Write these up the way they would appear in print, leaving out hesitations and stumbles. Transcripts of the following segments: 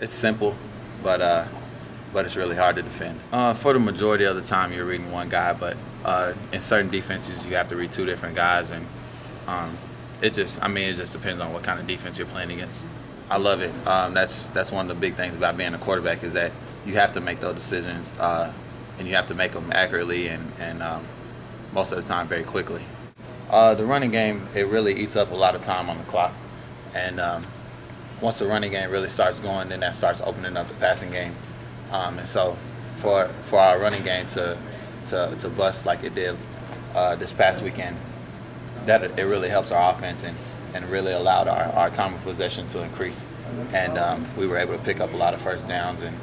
It's simple, but it's really hard to defend. For the majority of the time, you're reading one guy, but in certain defenses, you have to read two different guys, and it just depends on what kind of defense you're playing against. I love it. That's one of the big things about being a quarterback is that you have to make those decisions, and you have to make them accurately and most of the time very quickly. The running game, it really eats up a lot of time on the clock, and once the running game really starts going, then that starts opening up the passing game. And so for our running game to bust like it did this past weekend, that it really helps our offense and really allowed our time of possession to increase. And we were able to pick up a lot of first downs, and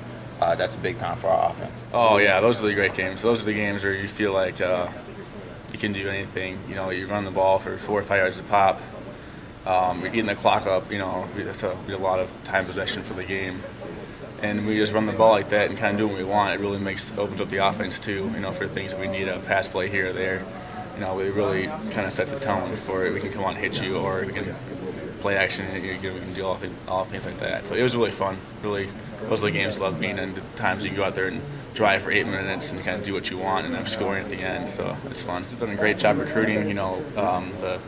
that's a big time for our offense. Oh yeah, those are the great games. Those are the games where you feel like you can do anything. You know, you run the ball for 4 or 5 yards a pop. You're eating the clock up. You know, that's a lot of time possession for the game. And we just run the ball like that and kind of do what we want. It really opens up the offense too. You know, for things that we need a pass play here or there. You know, it really kind of sets the tone for it. We can come out and hit you, or we can play action. We can do all things like that. So it was really fun. Really, those are the games I love being in. The times you can go out there and drive for 8 minutes and kind of do what you want, and I'm scoring at the end. So it's fun. We've done a great job recruiting. You know, the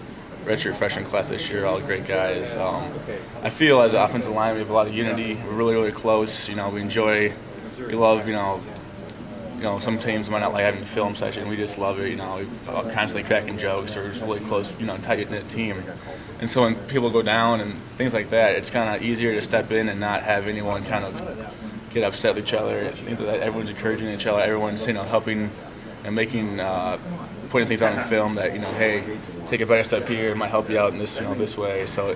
redshirt freshman class this year, all great guys. I feel as an offensive line, we have a lot of unity. We're really close. You know, we love, you know, some teams might not like having the film session. We just love it. You know, we constantly cracking jokes. We're just really close, you know, tight-knit team. And so when people go down and things like that, it's kind of easier to step in and not have anyone kind of get upset with each other. Things like that. Everyone's encouraging each other. Everyone's, you know, helping and making, putting things on film that, you know, hey, take a better step here. It might help you out in this, you know, this way. So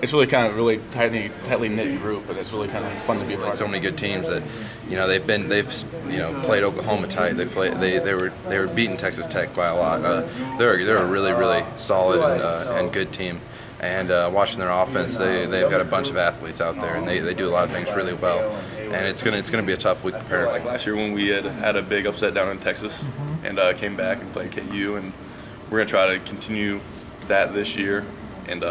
it's really kind of really tightly knit group, but it's really kind of fun to be a part of. So many good teams that, you know, they've played Oklahoma tight. They were beating Texas Tech by a lot. They're a really solid and good team. And watching their offense, they've got a bunch of athletes out there, and they do a lot of things really well. And it's gonna be a tough week preparing. Like last year when we had a big upset down in Texas, and came back and played KU, and we're gonna try to continue that this year. And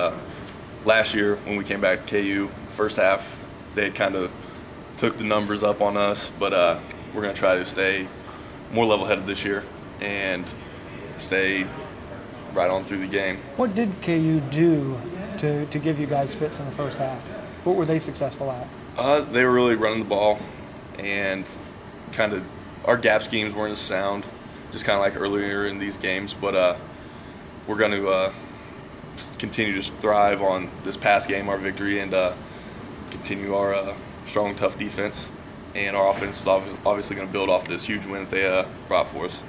last year when we came back to KU, first half they kind of took the numbers up on us, but we're gonna try to stay more level-headed this year and stay right on through the game. What did KU do to give you guys fits in the first half? What were they successful at? They were really running the ball, and kind of our gap schemes weren't as sound, just kind of like earlier in these games. But we're going to continue to thrive on this past game, our victory, and continue our strong, tough defense. And our offense is obviously going to build off this huge win that they brought for us.